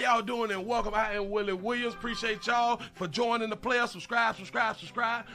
y'all doing and welcome. I am Willie Williams. Appreciate y'all for joining the player. Subscribe.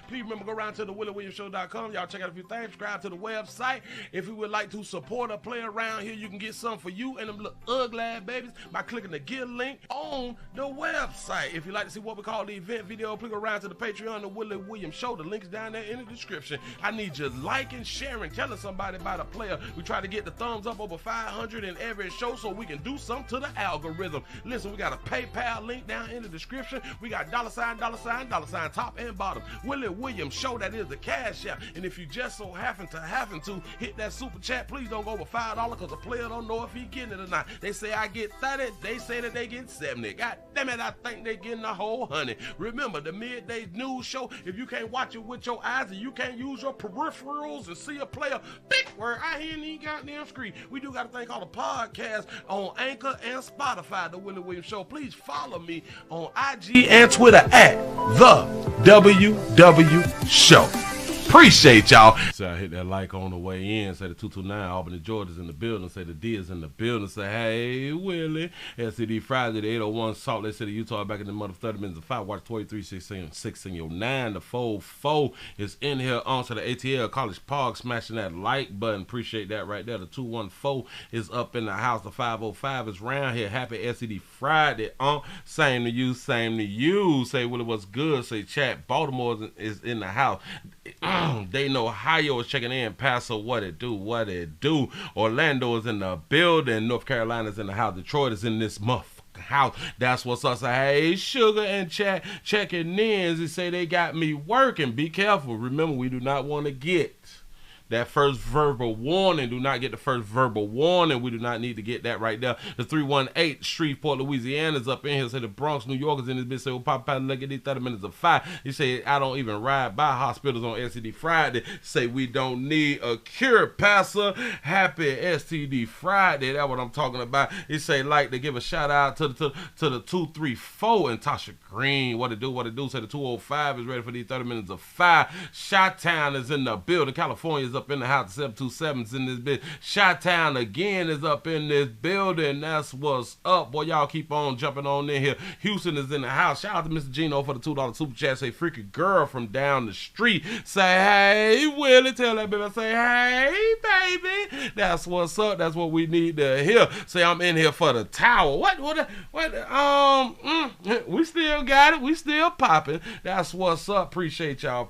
Please remember, go around to the WillieWilliamsShow.com. Y'all check out a few things. Subscribe to the website. If you would like to support a player around here, you can get something for you and them little ugly babies by clicking the Get link on the website. If you'd like to see what we call the event video, click around to the Patreon, the Willie Williams Show. The link's down there in the description. I need you liking, sharing, telling somebody about a player. We try to get the thumbs up over 500 in every show so we can do something to the algorithm. Listen, we got a PayPal link down in the description. We got $, top and bottom. Willie Williams Show, that is the cash app. And if you just so happen to hit that super chat, please don't go over $5 because the player don't know if he getting it or not. They say I get 30, they say that they get 70. God damn it, I think they getting a whole 100. Remember, the midday news show, if you can't watch it with your eyes and you can't use your peripherals and see a player, big word, I hear any goddamn screen. We do got a thing called a podcast on Anchor and Spotify, the Willie Williams Show. Please follow me on IG and Twitter at the WW Show. Appreciate y'all. So I hit that like on the way in. Say the 229 Albany, Georgia's in the building. Say the D is in the building. Say, hey, Willie. SCD Friday, the 801 Salt Lake City, Utah. Back in the month of 30 minutes of 5. Watch 23, 6 in your 9. The 4 is in here. On to the ATL College Park. Smashing that like button. Appreciate that right there. The 214 is up in the house. The 505 is round here. Happy SCD Friday. Same to you. Same to you. Say, Willie, what's good? Say, chat. Baltimore is in the house. They know Ohio is checking in. Paso, what it do? Orlando is in the building. North Carolina's in the house. Detroit is in this motherfucking house. That's what's up. Say, hey, Sugar and chat checking in. They say they got me working. Be careful. Remember, we do not want to get that first verbal warning. Do not get the first verbal warning. We do not need to get that right there. The 318 Shreveport, Louisiana is up in here. Say the Bronx, New York is in this bitch. Say, well, Papa, look at these 30 minutes of 5. You say, I don't even ride by hospitals on STD Friday. Say, we don't need a cure, Pastor. Happy STD Friday. That's what I'm talking about. He say, like to give a shout out to the 234 and Tasha Green. What it do? Say the 205 is ready for these 30 minutes of 5. Chi-Town is in the building. California is up in the house. 727's in this bitch. Chi-Town again is up in this building. That's what's up. Boy, y'all keep on jumping on in here. Houston is in the house. Shout out to Mr. Gino for the $2 super chat. Say, freaky girl from down the street. Say, hey, Willie. Tell that baby. Say, hey, baby. That's what's up. That's what we need to hear. Say, I'm in here for the tower. What? We still got it. We still popping. That's what's up. Appreciate y'all.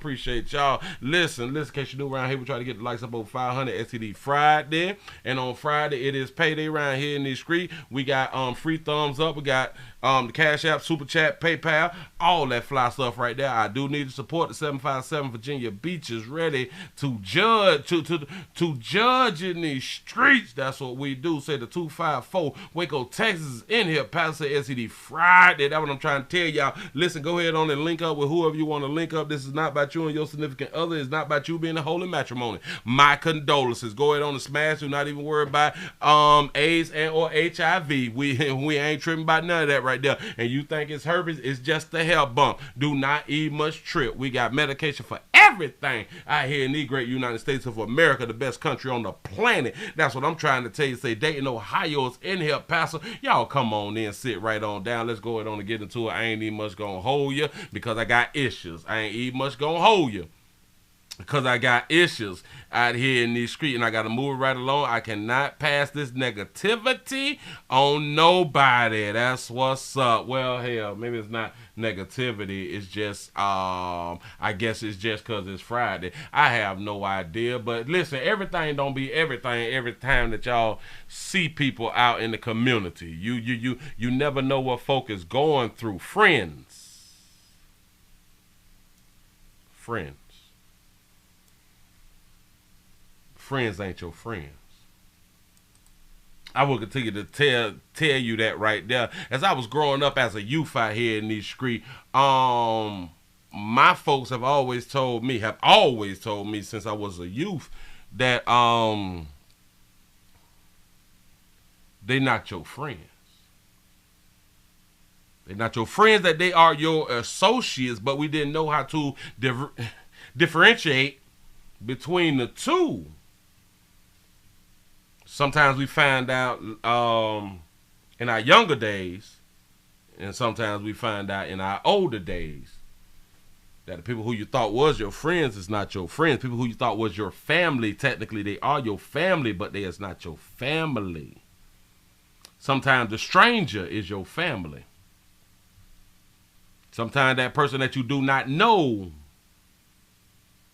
Listen, in case you're new around here, we try to get the likes up over 500 STD Friday. And on Friday, it is payday around here in the street. We got free thumbs up. We got the Cash App, Super Chat, PayPal, all that fly stuff right there. I do need to support the 757 Virginia Beach is ready to judge to judge in these streets. That's what we do. Say the 254 Waco, Texas is in here. Pastor SCD Friday. That's what I'm trying to tell y'all. Listen, go ahead on and link up with whoever you want to link up. This is not about you and your significant other. It's not about you being a holy matrimony. My condolences. Go ahead on and smash. Do not even worry about AIDS and or HIV. We ain't tripping about none of that right there. And you think it's herpes, it's just a hair bump. Do not eat much trip. We got medication for everything out here in the great United States of America, the best country on the planet. That's what I'm trying to tell you. Say Dayton, Ohio is in here, Pastor. Y'all come on in, sit right on down. Let's go ahead on and get into it. I ain't even much gonna hold you because I got issues. I ain't even much gonna hold you because I got issues out here in these streets and I got to move right along. I cannot pass this negativity on nobody. That's what's up. Well, hell, maybe it's not negativity. It's just, I guess it's just because it's Friday. I have no idea. But listen, everything don't be everything every time that y'all see people out in the community. You never know what folk is going through. Friends. Friends ain't your friends. I will continue to tell you that right there. As I was growing up as a youth out here in these streets, my folks have always told me since I was a youth that they're not your friends. They're not your friends, that they are your associates, but we didn't know how to differentiate between the two. Sometimes we find out in our younger days And sometimes we find out in our older days that the people who you thought was your friends is not your friends. People who you thought was your family, technically they are your family, but they is not your family. Sometimes the stranger is your family. Sometimes that person that you do not know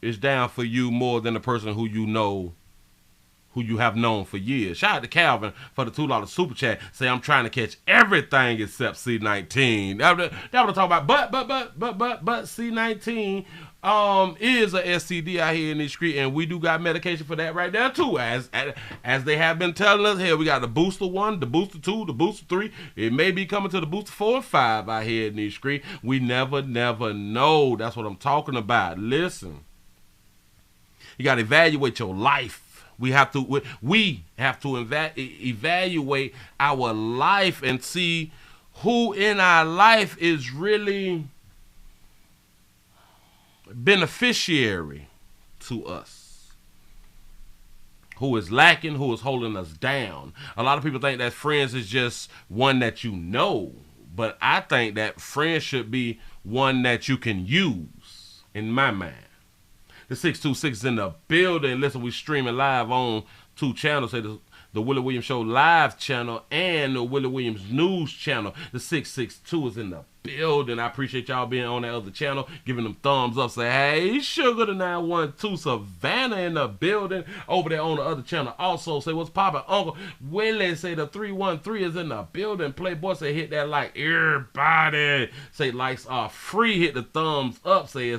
is down for you more than the person who you know, who you have known for years. Shout out to Calvin for the $2 super chat. Say, I'm trying to catch everything except C19. That's what I'm talking about. But C19 is a STD out here in the street, and we do got medication for that right there too. As they have been telling us, here we got the booster 1, the booster 2, the booster 3. It may be coming to the booster 4 and 5 out here in the street. We never know. That's what I'm talking about. Listen, you got to evaluate your life. We have to evaluate our life and see who in our life is really beneficiary to us, who is lacking, who is holding us down. A lot of people think that friends is just one that you know, but I think that friends should be one that you can use, in my mind. The 626 is in the building. Listen, we streaming live on 2 channels. Say the Willie Williams Show live channel and the Willie Williams News channel. The 662 is in the building. I appreciate y'all being on that other channel, giving them thumbs up. Say, hey, Sugar the 912, Savannah in the building over there on the other channel. Also, say, what's poppin'? Uncle Willie, say the 313 is in the building. Playboy, say, hit that like. Everybody, say, likes are free. Hit the thumbs up. Say,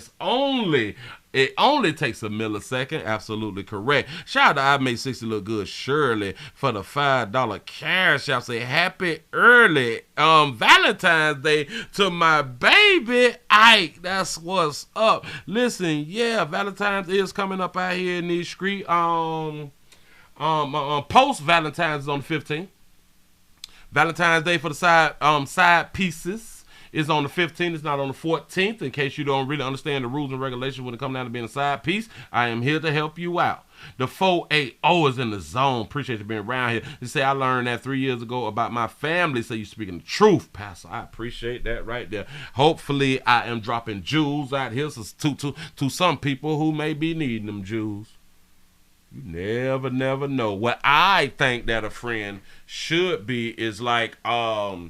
it only takes a millisecond. Absolutely correct. Shout out to I Made 60 Look Good Shirley for the $5 cash out. Say happy early Valentine's Day to my baby Ike. That's what's up. Listen, yeah, Valentine's is coming up out here in these streets. Post Valentine's is on the 15th. Valentine's Day for the side pieces is on the 15th. It's not on the 14th. In case you don't really understand the rules and regulations when it comes down to being a side piece, I am here to help you out. The 480 is in the zone. Appreciate you being around here. You say, I learned that 3 years ago about my family. So you speaking the truth, Pastor. I appreciate that right there. Hopefully, I am dropping jewels out here to some people who may be needing them jewels. You never know. What I think that a friend should be is like, and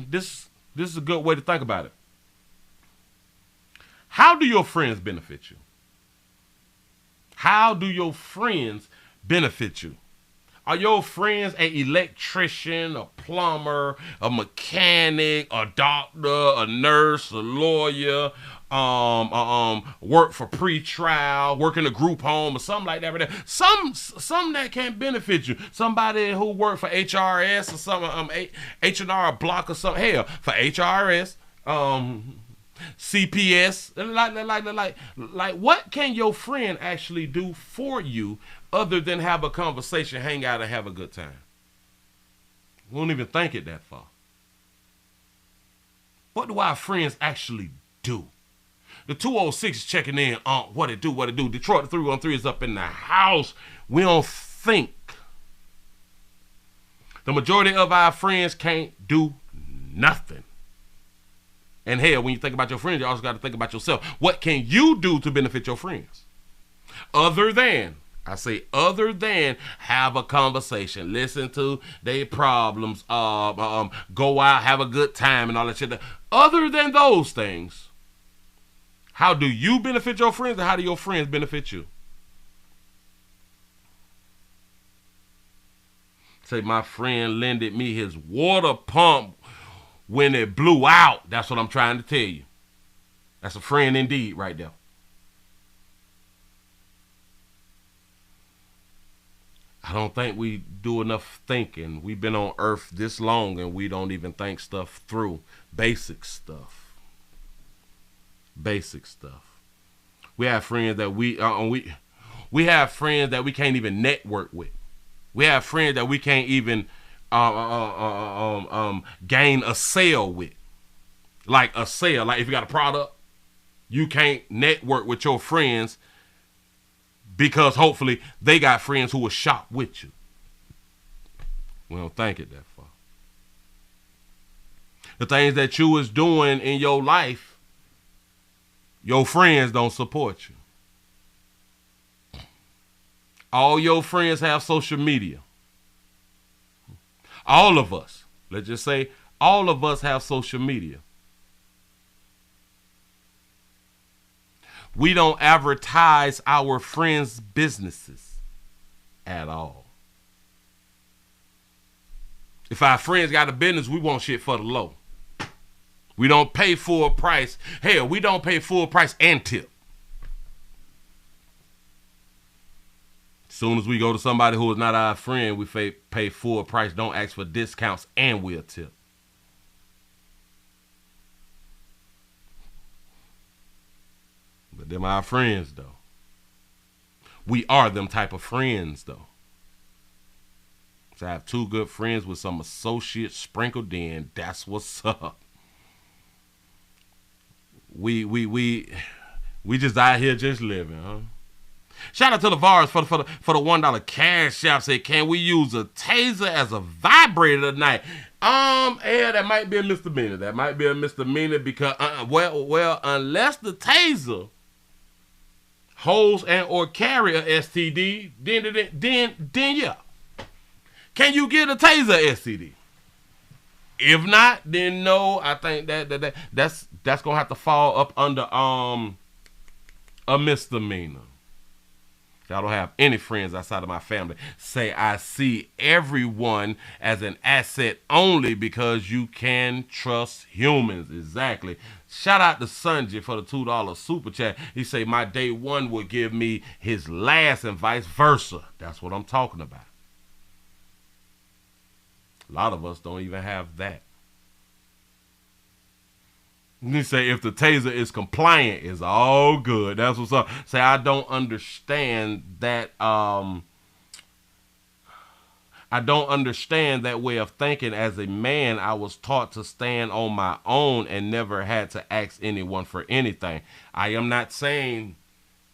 this is a good way to think about it. How do your friends benefit you? How do your friends benefit you? Are your friends an electrician, a plumber, a mechanic, a doctor, a nurse, a lawyer, work for pre-trial, work in a group home or something like that? Right there. Some that can benefit you. Somebody who work for HRS or something, H&R Block or something. Hell, for HRS, CPS, like what can your friend actually do for you other than have a conversation, hang out, and have a good time? We don't even think it that far. What do our friends actually do? The 206 is checking in on what it do. Detroit, the 313 is up in the house. We don't think. The majority of our friends can't do nothing. And hell, when you think about your friends, you also got to think about yourself. What can you do to benefit your friends? Other than have a conversation, listen to their problems, go out, have a good time and all that shit. Other than those things, how do you benefit your friends and how do your friends benefit you? Say, my friend lended me his water pump when it blew out. That's what I'm trying to tell you. That's a friend indeed right there. I don't think we do enough thinking. We've been on earth this long and we don't even think stuff through. Basic stuff. We have friends that we have friends that we can't even network with. We have friends that we can't even gain a sale with. Like a sale. Like if you got a product, you can't network with your friends because hopefully they got friends who will shop with you. We don't think it that far. The things that you is doing in your life, your friends don't support you. All your friends have social media. All of us, let's just say all of us have social media. We don't advertise our friends' businesses at all. If our friends got a business, we want shit for the low. We don't pay full price. Hell, we don't pay full price and tip. As soon as we go to somebody who is not our friend, we pay full price, don't ask for discounts, and we'll tip. But them our friends, though. We are them type of friends, though. So I have two good friends with some associates sprinkled in. That's what's up. We just out here just living, huh? Shout out to the VARs for the $1 cash app. Say, can we use a taser as a vibrator tonight? Yeah, that might be a misdemeanor. That might be a misdemeanor because well, unless the taser holds and or carry a STD, then yeah. Can you get a taser STD? If not, then no. I think that's gonna have to fall up under a misdemeanor. I don't have any friends outside of my family. Say I see everyone as an asset only because you can trust humans. Exactly. Shout out to Sanjay for the $2 super chat. He say my day one would give me his last and vice versa. That's what I'm talking about. A lot of us don't even have that. You say if the taser is compliant, it's all good. That's what's up. Say I don't understand that. I don't understand that way of thinking. As a man, I was taught to stand on my own and never had to ask anyone for anything. I am not saying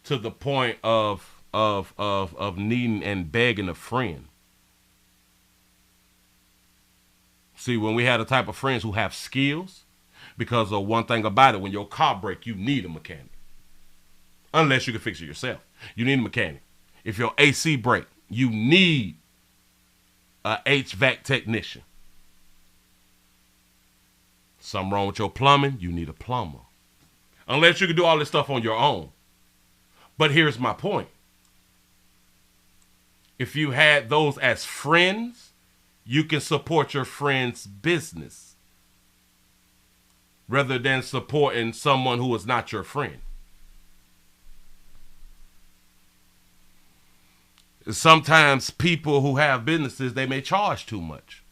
to the point of needing and begging a friend. See, when we have the type of friends who have skills. Because of one thing about it, when your car breaks, you need a mechanic. Unless you can fix it yourself. You need a mechanic. If your AC breaks, you need a HVAC technician. Something wrong with your plumbing, you need a plumber. Unless you can do all this stuff on your own. But here's my point. If you had those as friends, you can support your friend's business. Rather than supporting someone who is not your friend. Sometimes people who have businesses, they may charge too much.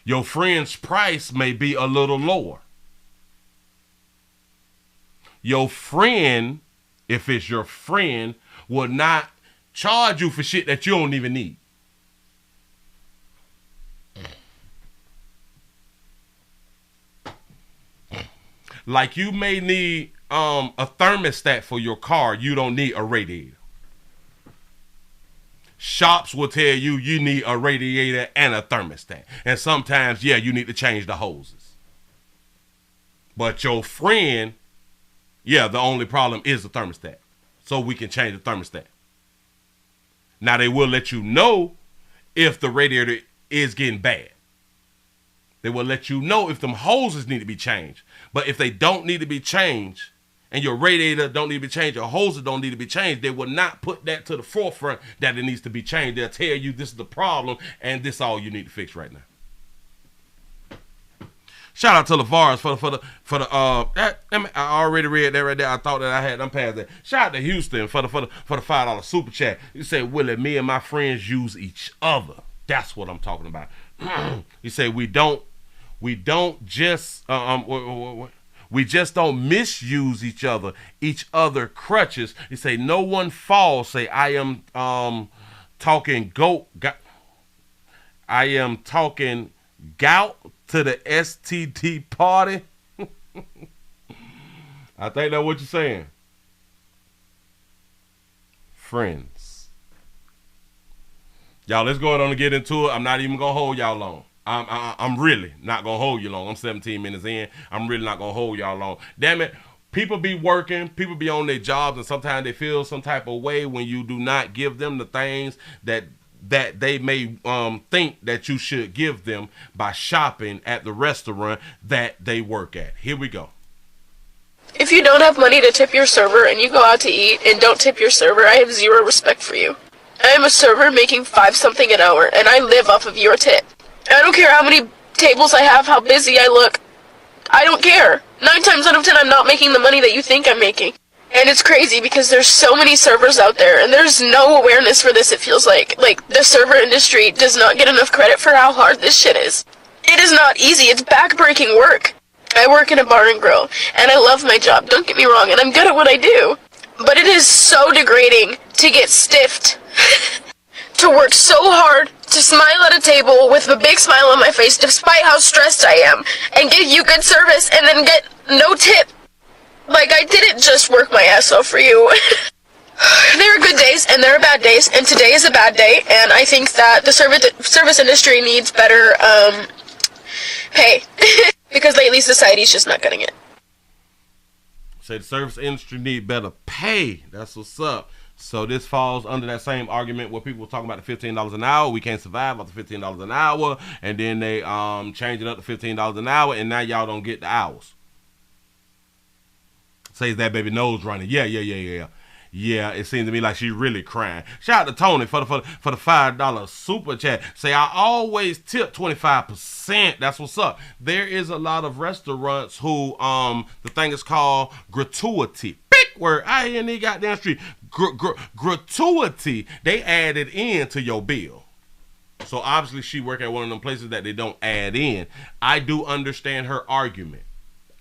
Your friend's price may be a little lower. Your friend, if it's your friend, will not charge you for shit that you don't even need. Like you may need a thermostat for your car. You don't need a radiator. Shops will tell you you need a radiator and a thermostat. And sometimes, yeah, you need to change the hoses. But your friend, yeah, the only problem is the thermostat. So we can change the thermostat. Now they will let you know if the radiator is getting bad. They will let you know if them hoses need to be changed. But if they don't need to be changed, and your radiator don't need to be changed, your hoses don't need to be changed, they will not put that to the forefront that it needs to be changed. They'll tell you this is the problem, and this is all you need to fix right now. Shout out to the VARs for the I already read that right there. I thought that I had them past that. Shout out to Houston for the $5 super chat. You say, Willie, me and my friends use each other. That's what I'm talking about. You say we don't just we just don't misuse each other crutches. You say no one falls. Say I am talking gout to the STD party. I think that's what you're saying. Friends. Y'all, let's go ahead on and get into it. I'm not even going to hold y'all long. I'm really not gonna hold you long. I'm 17 minutes in. I'm really not gonna hold y'all long. Damn it. People be working, people be on their jobs, and sometimes they feel some type of way when you do not give them the things that they may think that you should give them by shopping at the restaurant that they work at. Here we go. If you don't have money to tip your server and you go out to eat and don't tip your server, I have zero respect for you. I am a server making 5 something an hour, and I live off of your tip. I don't care how many tables I have, how busy I look. I don't care. 9 times out of 10, I'm not making the money that you think I'm making. And it's crazy because there's so many servers out there, and there's no awareness for this, it feels like. Like, the server industry does not get enough credit for how hard this shit is. It is not easy. It's back-breaking work. I work in a bar and grill, and I love my job, don't get me wrong, and I'm good at what I do. But it is so degrading to get stiffed, to work so hard, to smile at a table with a big smile on my face despite how stressed I am, and give you good service and then get no tip. Like, I didn't just work my ass off for you. There are good days and there are bad days, and today is a bad day, and I think that the service industry needs better pay. Because lately society's just not getting it. Say the service industry need better pay. That's what's up. So this falls under that same argument where people were talking about the $15 an hour. We can't survive off the $15 an hour. And then they change it up to $15 an hour, and now y'all don't get the hours. Says that baby nose running. Yeah. Yeah, it seems to me like she's really crying. Shout out to Tony for the $5 super chat. Say, I always tip 25%. That's what's up. There is a lot of restaurants who the thing is called gratuity. Big word. I hear in the goddamn street. Gratuity. They added in to your bill. So obviously she work at one of them places that they don't add in. I do understand her argument.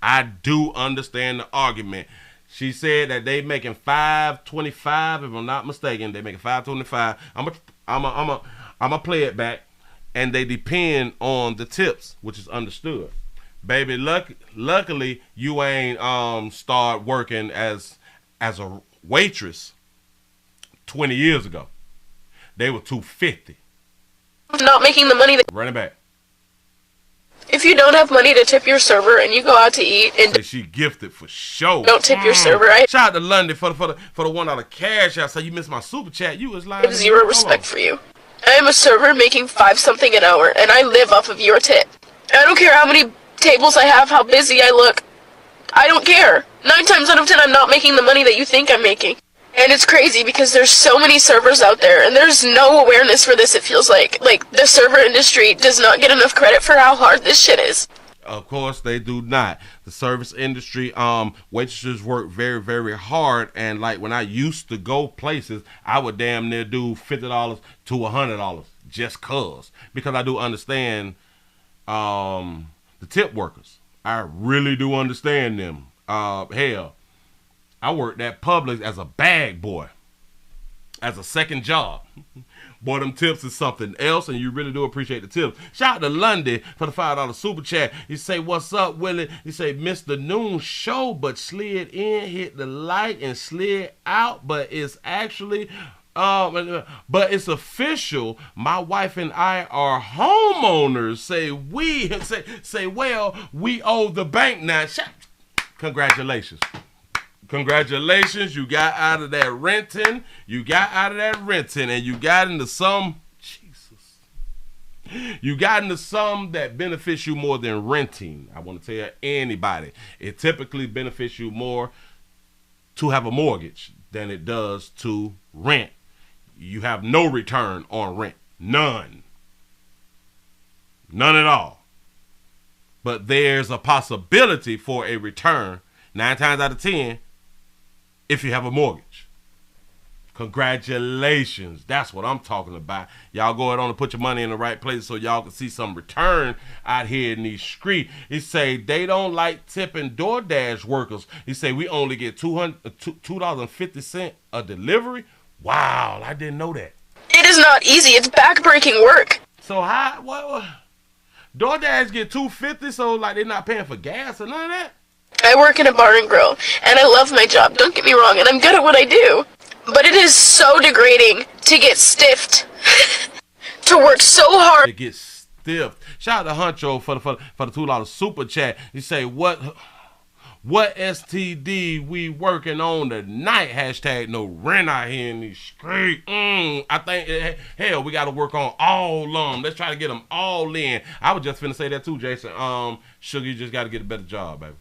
I do understand the argument. She said that they making $5.25, if I'm not mistaken. They making $5.25. I'ma play it back, and they depend on the tips, which is understood. Baby, luckily you ain't start working as a waitress 20 years ago. They were $2.50. Not making the money that. Run it back. If you don't have money to tip your server and you go out to eat and she gifted for sure. Don't tip your server, Shout out to London for the $1 cash out. So you missed my super chat. You was lying. I have zero respect for you. I am a server making 5 something an hour, and I live off of your tip. I don't care how many tables I have, how busy I look. I don't care. 9 times out of 10, I'm not making the money that you think I'm making. And it's crazy because there's so many servers out there, and there's no awareness for this, it feels like. Like, the server industry does not get enough credit for how hard this shit is. Of course, they do not. The service industry, waitresses work very, very hard, and like when I used to go places, I would damn near do $50 to $100 just because I do understand the tip workers. I really do understand them. Hell, I worked at Publix as a bag boy, as a second job. Boy, them tips is something else, and you really do appreciate the tips. Shout out to Lundy for the $5 super chat. He say, what's up, Willie? He say, missed the noon show, but slid in, hit the light, and slid out, but it's actually... but it's official. My wife and I are homeowners. Well, we owe the bank now. Congratulations. Congratulations, you got out of that renting. And you got into some, you got into some that benefits you more than renting. I want to tell anybody, it typically benefits you more to have a mortgage than it does to rent. You have no return on rent. None at all. But there's a possibility for a return 9 times out of 10 if you have a mortgage. Congratulations. That's what I'm talking about. Y'all go ahead on and put your money in the right place so y'all can see some return out here in these streets. He say they don't like tipping DoorDash workers. He say we only get $2.50 a delivery. Wow, I didn't know that. It is not easy. It's back-breaking work. So how, what DoorDash get $2.50, so like they're not paying for gas or none of that? I work in a bar and grill, and I love my job, don't get me wrong, and I'm good at what I do. But it is so degrading to get stiffed, to work so hard. To get stiff. Shout out to Huncho for the $2 super chat. He say, what STD we working on tonight? Hashtag no rent out here in these streets. I think, hell, we got to work on all of them. Let's try to get them all in. I was just finna say that too, Jason. Sugar, you just got to get a better job, baby.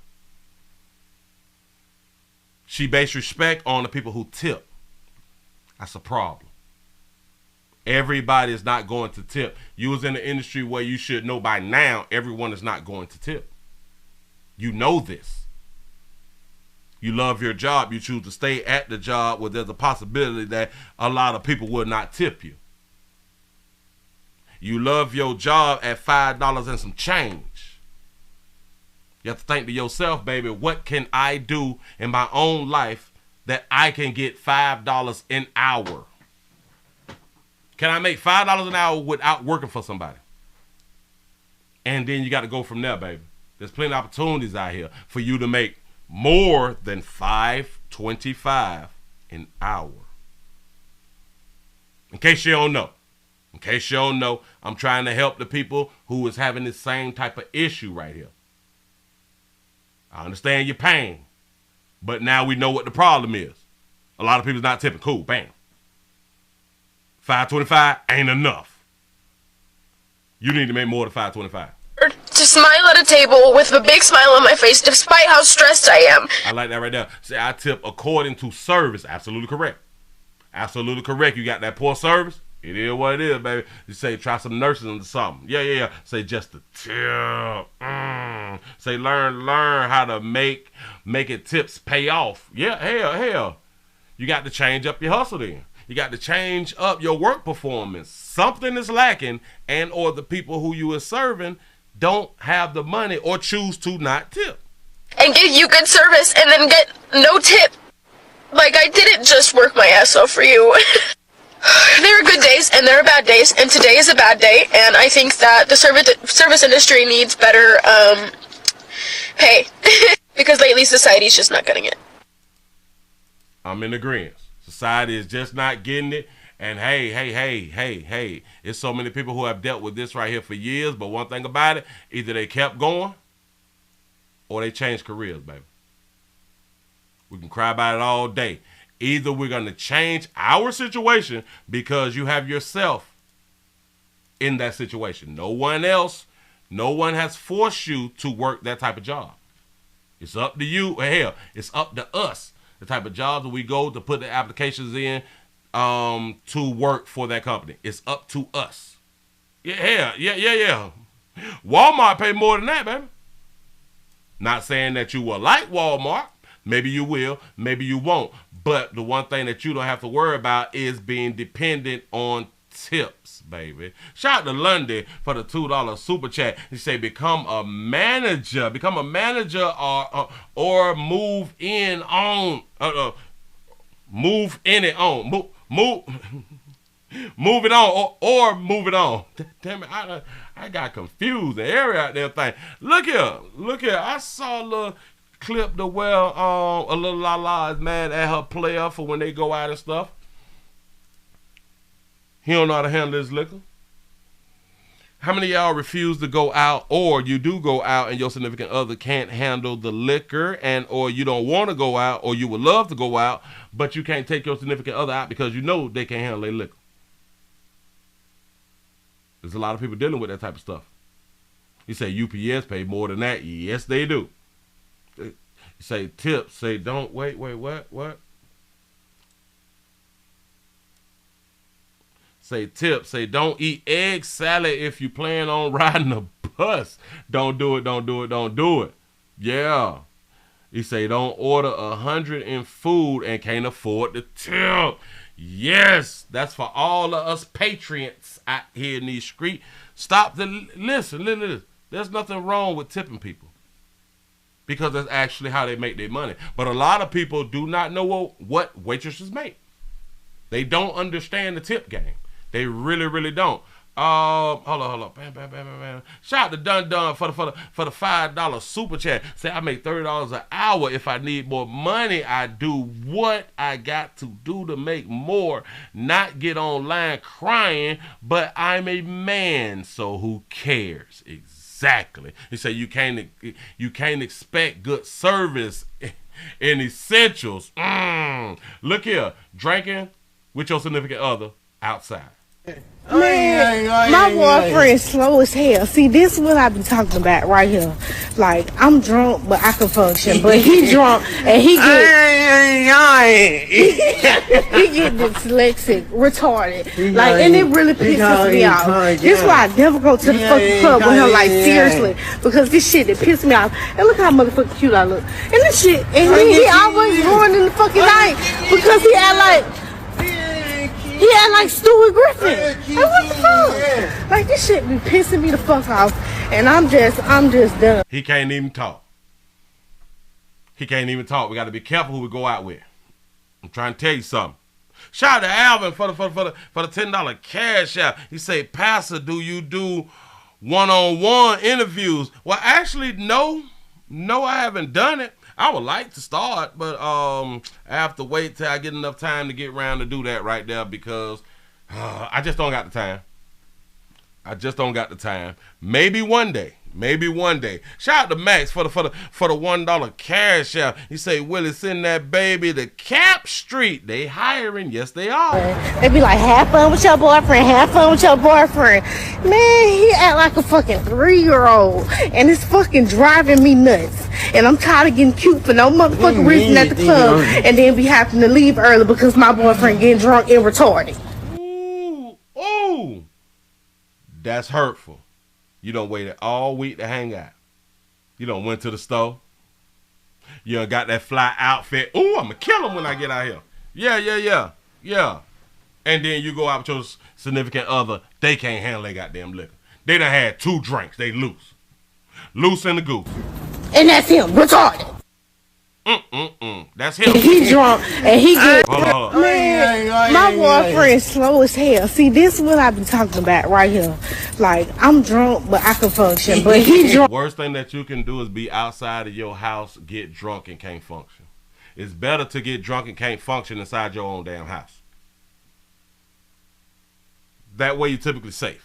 She based respect on the people who tip. That's a problem. Everybody is not going to tip. You was in the industry where you should know by now everyone is not going to tip. You know this. You love your job. You choose to stay at the job where there's a possibility that a lot of people will not tip you. You love your job at $5 and some change. You have to think to yourself, baby, what can I do in my own life that I can get $5 an hour? Can I make $5 an hour without working for somebody? And then you got to go from there, baby. There's plenty of opportunities out here for you to make more than $5.25 an hour. In case you don't know, I'm trying to help the people who is having the same type of issue right here. I understand your pain, but now we know what the problem is. A lot of people's not tipping. Cool, bam. $5.25 ain't enough. You need to make more than $5.25. To smile at a table with a big smile on my face despite how stressed I am. I like that right there. Say I tip according to service. Absolutely correct. Absolutely correct. You got that poor service? It is what it is, baby. You say try some nurses or something. Yeah. Say just a tip. Say learn how to make it tips pay off. Yeah, hell. You got to change up your hustle then. You got to change up your work performance. Something is lacking, and or the people who you are serving don't have the money or choose to not tip. And give you good service and then get no tip. Like, I didn't just work my ass off for you. There are good days and there are bad days, and today is a bad day, and I think that the service industry needs better pay. Because lately society's just not getting it. I'm in agreement. Society is just not getting it. And hey, it's so many people who have dealt with this right here for years, but one thing about it, either they kept going or they changed careers, baby. We can cry about it all day. Either we're going to change our situation because you have yourself in that situation. No one has forced you to work that type of job. It's up to you. Hell, it's up to us. The type of jobs that we go to put the applications in to work for that company. It's up to us. Yeah. Walmart pay more than that, baby. Not saying that you will like Walmart. Maybe you will, maybe you won't. But the one thing that you don't have to worry about is being dependent on tips, baby. Shout out to Lundy for the $2 super chat. He say become a manager or move in on move in it on move it on or move it on. Damn it, I got confused. The area out there thing. Look here. I saw a little clip the well a little Lala is mad at her player for when they go out and stuff. He don't know how to handle his liquor. How many of y'all refuse to go out, or you do go out and your significant other can't handle the liquor, and or you don't want to go out, or you would love to go out, but you can't take your significant other out because you know they can't handle their liquor? There's a lot of people dealing with that type of stuff. You say UPS pay more than that. Yes, they do. You say tips. Say don't wait. What? Say tips. Say don't eat egg salad if you plan on riding a bus. Don't do it. Yeah. You say don't order 100 in food and can't afford the tip. Yes, that's for all of us patriots out here in these streets. Listen. There's nothing wrong with tipping people, because that's actually how they make their money. But a lot of people do not know what waitresses make. They don't understand the tip game. They really don't. Hold on. Bam. Shout out to Dun for the $5 super chat. Say I make $30 an hour. If I need more money, I do what I got to do to make more. Not get online crying, but I'm a man, so who cares? Exactly. He said you can't expect good service in essentials. Look here, drinking with your significant other outside. Man, my boyfriend slow as hell. See, this is what I be talking about right here. Like, I'm drunk, but I can function. But he drunk, and he get dyslexic, retarded. Like, and it really pisses me off. This is why I never go to the fucking club with him, like, seriously. Because this shit, it pisses me off. And look how motherfucking cute I look. And this shit, and he always ruining the fucking night. Because he act like Stewie Griffin. Like, what the fuck? Like, this shit be pissing me the fuck off. And I'm just done. He can't even talk. We got to be careful who we go out with. I'm trying to tell you something. Shout out to Alvin for the $10 cash out. He say, Pastor, do you do one-on-one interviews? Well, actually, no, I haven't done it. I would like to start, but I have to wait till I get enough time to get around to do that right there because I just don't got the time. Maybe one day. Shout out to Max for the $1 cash out. He say, Willie, send that baby to Cap Street. They hiring. Yes, they are. They be like, have fun with your boyfriend. Man, he act like a fucking 3-year-old. And it's fucking driving me nuts. And I'm tired of getting cute for no motherfucking reason at the club. And then be having to leave early because my boyfriend getting drunk and retarded. Ooh. That's hurtful. You done waited all week to hang out. You done went to the store. You done got that fly outfit. Ooh, I'm going to kill him when I get out here. Yeah. And then you go out with your significant other. They can't handle their goddamn liquor. They done had 2 drinks. They loose. Loose in the goose. And that's him, retarded. That's him. He drunk and he get Hold on. Man, my boyfriend slow as hell. See, this is what I be talking about right here. Like, I'm drunk, but I can function. But he drunk. Worst thing that you can do is be outside of your house, get drunk and can't function. It's better to get drunk and can't function inside your own damn house. That way you're typically safe.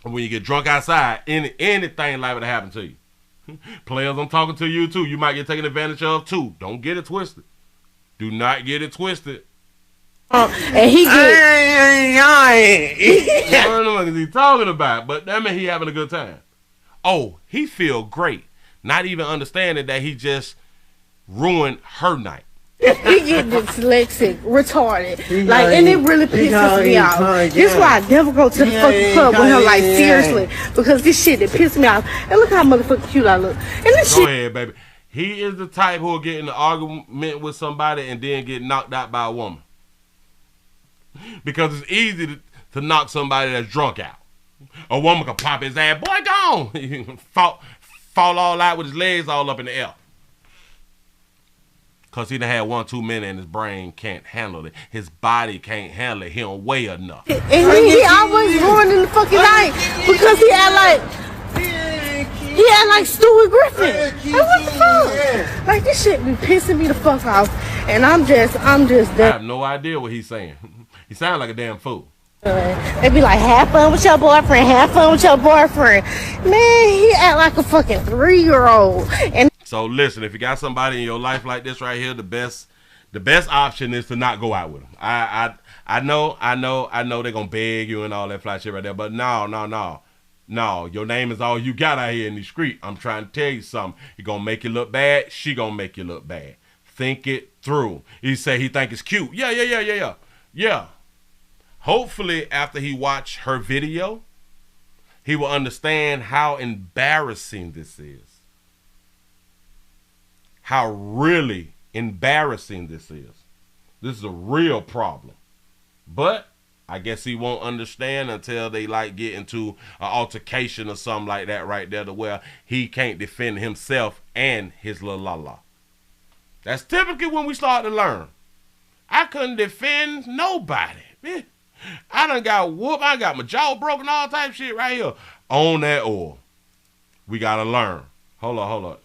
When you get drunk outside, anything liable to happen to you. Players, I'm talking to you too. You might get taken advantage of too. Don't get it twisted. Do not get it twisted. And he get I don't know what he's talking about, but that means he having a good time. Oh, he feel great. Not even understanding that he just ruined her night. He get dyslexic, retarded. Like, and it really pisses me off. This is why I never go to the fucking club with him, like, seriously. Because this shit, it pisses me off. And look how motherfucking cute I look. And this Go shit. ahead, baby. He is the type who will get in an argument with somebody and then get knocked out by a woman. Because it's easy to knock somebody that's drunk out. A woman can pop his ass, boy, gone. fall all out with his legs all up in the air. Because he done had 1 too many and his brain can't handle it. His body can't handle it. He don't weigh enough. And he always ruining the fucking night because he act like Stewie Griffin. Like, what the fuck? Like, this shit be pissing me the fuck off. And I'm just done. I have no idea what he's saying. He sounds like a damn fool. They be like, have fun with your boyfriend. Man, he act like a fucking 3-year-old. And So listen, if you got somebody in your life like this right here, the best option is to not go out with them. I know they're gonna beg you and all that fly shit right there, but no. Your name is all you got out here in the street. I'm trying to tell you something. He gonna make you look bad. She gonna make you look bad. Think it through. He say he think it's cute. Yeah. Hopefully, after he watch her video, he will understand how embarrassing this is. How really embarrassing this is. This is a real problem. But I guess he won't understand until they like get into an altercation or something like that right there to where he can't defend himself and his little la-la. That's typically when we start to learn. I couldn't defend nobody. I done got whooped. I got my jaw broken, all type of shit right here. On that oil. We got to learn. Hold on.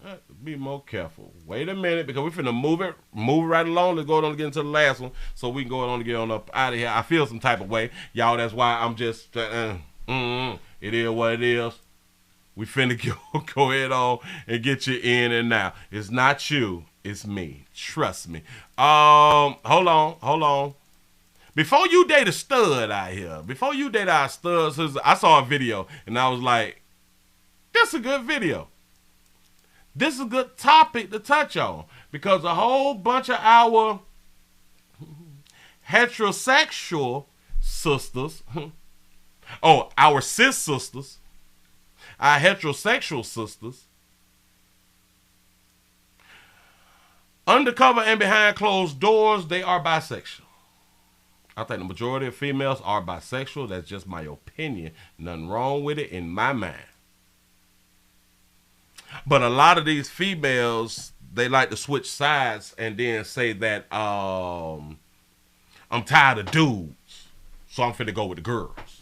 Be more careful. Wait a minute, because we're finna move it right along. Let's go on and get into the last one so we can go on and get on up out of here. I feel some type of way. Y'all, that's why I'm just, it is what it is. We finna go ahead on and get you in and out. It's not you, it's me. Trust me. Hold on. Before you date a stud out here, before you date our studs, I saw a video and I was like, this is a good video. This is a good topic to touch on because a whole bunch of our heterosexual sisters, our cis sisters, our heterosexual sisters, undercover and behind closed doors, they are bisexual. I think the majority of females are bisexual. That's just my opinion. Nothing wrong with it in my mind. But a lot of these females, they like to switch sides and then say that I'm tired of dudes, so I'm finna go with the girls.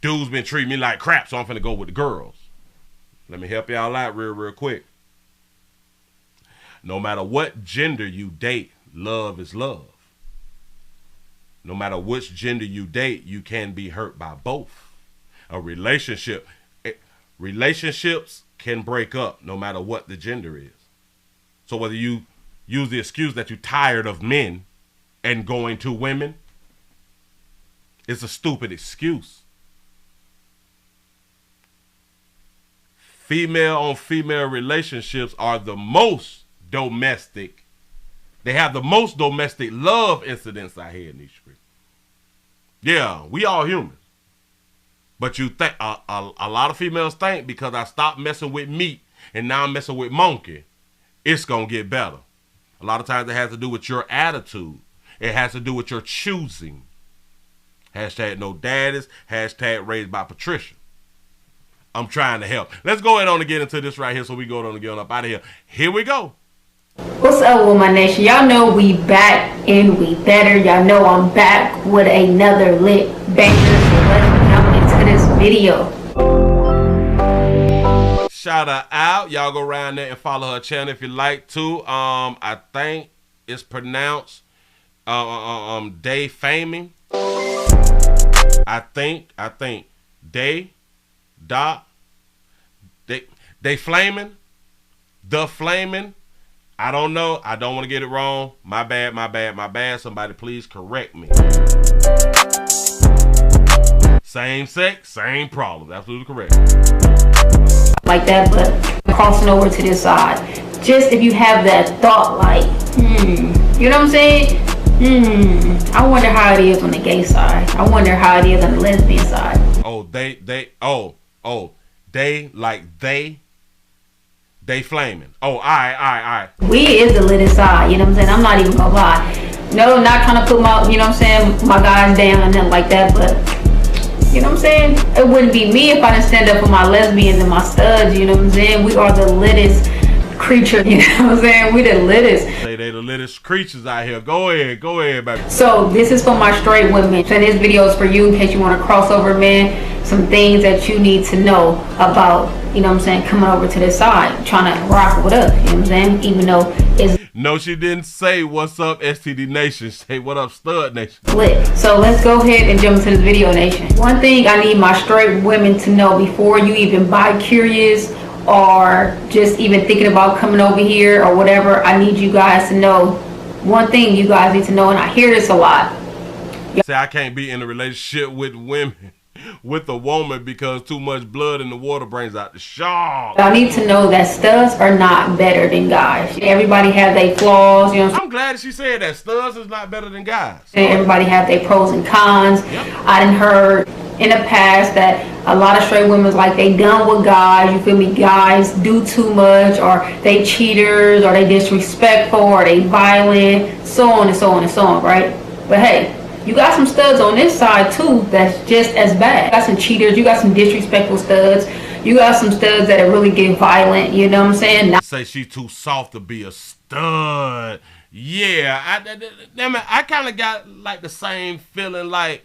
Dudes been treating me like crap, so I'm finna go with the girls. Let me help y'all out real quick. No matter what gender you date, love is love. No matter which gender you date, you can be hurt by both. Relationships can break up no matter what the gender is. So whether you use the excuse that you're tired of men and going to women, it's a stupid excuse. Female on female relationships are the most domestic. They have the most domestic love incidents out here in these streets. Yeah, we all humans. But you think a lot of females think because I stopped messing with meat and now I'm messing with monkey, it's gonna get better. A lot of times it has to do with your attitude. It has to do with your choosing. Hashtag no daddies. Hashtag raised by Patricia. I'm trying to help. Let's go ahead on and get into this right here so we go on and get on up out of here. Here we go. What's up with my nation? Y'all know we back and we better. Y'all know I'm back with another lit banger. So let's jump into this video. Shout her out. Y'all go around there and follow her channel if you like to. I think it's pronounced Day Faming. I think Day Flaming. The Flaming. I don't know. I don't want to get it wrong. My bad. Somebody please correct me. Same sex, same problem. Absolutely correct. Like that, but crossing over to this side. Just if you have that thought like, you know what I'm saying? I wonder how it is on the gay side. I wonder how it is on the lesbian side. They flaming. Oh, all right. We is the lit side, you know what I'm saying? I'm not even gonna lie. No, I'm not trying to put my, you know what I'm saying, my guys down and nothing like that, but you know what I'm saying? It wouldn't be me if I didn't stand up for my lesbians and my studs, you know what I'm saying? We are the littest creature, you know what I'm saying? We the littest. They the littest creatures out here. Go ahead, baby. So this is for my straight women. So this video is for you in case you want to cross over, man. Some things that you need to know about, you know what I'm saying, coming over to this side, trying to rock with us, you know what I'm saying? Even though it's... No, she didn't say what's up STD Nation. Say what up Stud Nation. Lit. So let's go ahead and jump into this video, Nation. One thing I need my straight women to know before you even buy curious or just even thinking about coming over here or whatever, I need you guys to know one thing you guys need to know, and I hear this a lot. Say I can't be in a relationship with women, with a woman, because too much blood in the water brings out the shark. I need to know that studs are not better than guys. Everybody have their flaws, you know. I'm glad that she said that studs is not better than guys. And everybody have their pros and cons. Yep. I done heard in the past that a lot of straight women's like they done with guys, you feel me, guys do too much, or they cheaters, or they disrespectful, or they violent, so on and so on and so on, right? But hey, you got some studs on this side too that's just as bad. You got some cheaters, you got some disrespectful studs, you got some studs that really get violent, you know what I'm saying? Say she too soft to be a stud. Yeah, I kind of got like the same feeling like,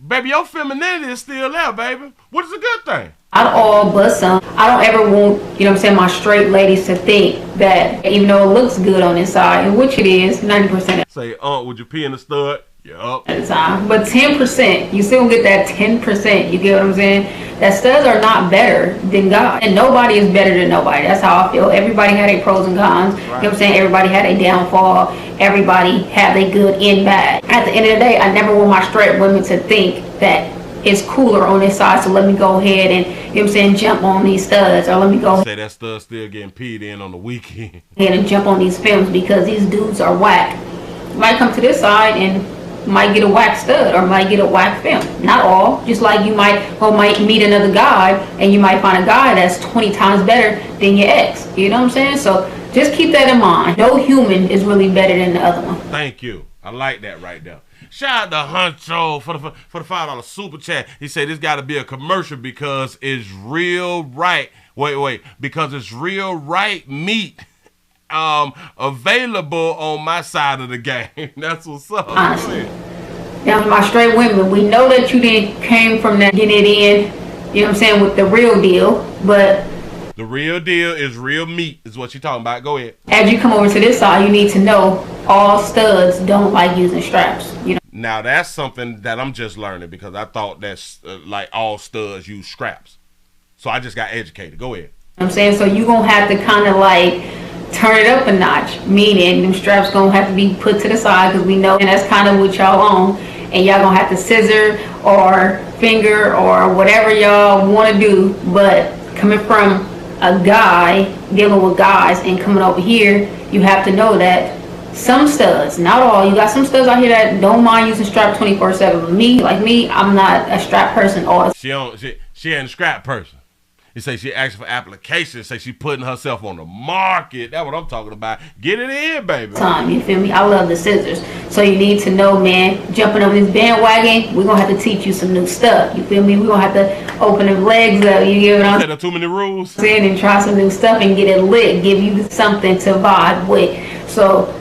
baby, your femininity is still there, baby. What is a good thing? Not all, but some. I don't ever want, you know what I'm saying, my straight ladies to think that even though it looks good on this side, and which it is, 90%. Say, would you pee in the stud? Yup. At the time. But 10%, you still get that 10%. You get what I'm saying? That studs are not better than God. And nobody is better than nobody. That's how I feel. Everybody had their pros and cons. Right. You know what I'm saying? Everybody had a downfall. Everybody had a good and bad. At the end of the day, I never want my straight women to think that it's cooler on this side, so let me go ahead and, you know what I'm saying, jump on these studs, or let me go say that stud still getting peed in on the weekend. And jump on these films because these dudes are whack. Might come to this side and might get a whack stud or might get a whack film. Not all. Just like you might meet another guy and you might find a guy that's 20 times better than your ex. You know what I'm saying? So just keep that in mind. No human is really better than the other one. Thank you. I like that right there. Shout out to Huncho for the $5 super chat. He said this got to be a commercial because it's real right. Wait, because it's real right meat available on my side of the game. That's what's up. Honestly. Now, my straight women, we know that you didn't came from that getting it in, you know what I'm saying, with the real deal, but the real deal is real meat is what you're talking about. Go ahead. As you come over to this side, you need to know all studs don't like using straps. You know. Now, that's something that I'm just learning because I thought that's like all studs use straps. So I just got educated. Go ahead. You know what I'm saying? So you're going to have to kind of like turn it up a notch, meaning them straps going to have to be put to the side because we know and that's kind of what y'all on. And y'all going to have to scissor or finger or whatever y'all want to do. But coming from a guy dealing with guys and coming over here, you have to know that some studs, not all, you got some studs out here that don't mind using strap 24/7. Me, I'm not a strap person. She ain't a strap person. You say she asking for applications, say she putting herself on the market. That's what I'm talking about. Get it in, baby. Time, you feel me? I love the scissors. So you need to know, man, jumping on this bandwagon, we're going to have to teach you some new stuff. You feel me? We're going to have to open them legs up. You get what I'm saying? Too many rules. Saying and try some new stuff and get it lit. Give you something to vibe with. So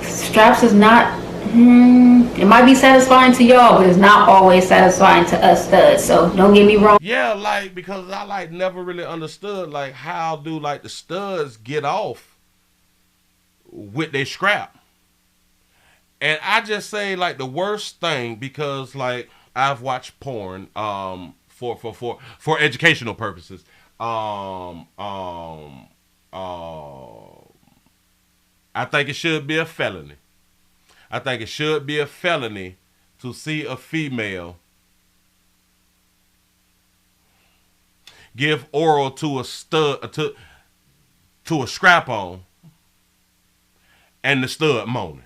straps is not, it might be satisfying to y'all, but it's not always satisfying to us studs. So don't get me wrong. Yeah, like because I like never really understood like how do like the studs get off with their scrap. And I just say like the worst thing because like I've watched porn for educational purposes. I think it should be a felony. I think it should be a felony to see a female give oral to a stud to a strap on and the stud moaning.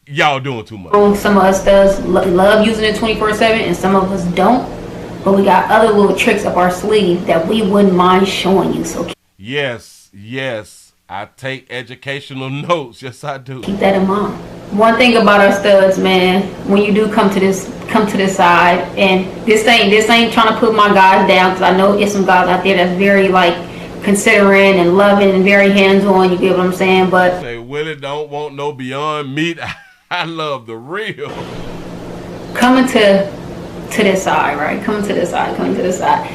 Y'all doing too much. Some of us studs love using it 24/7 and some of us don't. But we got other little tricks up our sleeve that we wouldn't mind showing you. So yes. I take educational notes. Yes, I do. Keep that in mind. One thing about our studs, man, when you do come to this side, and this ain't trying to put my guys down, because I know it's some guys out there that's very like considering and loving and very hands-on. You get what I'm saying? But say Willie don't want no beyond meat. I love the real. Coming to this side, right? Coming to this side.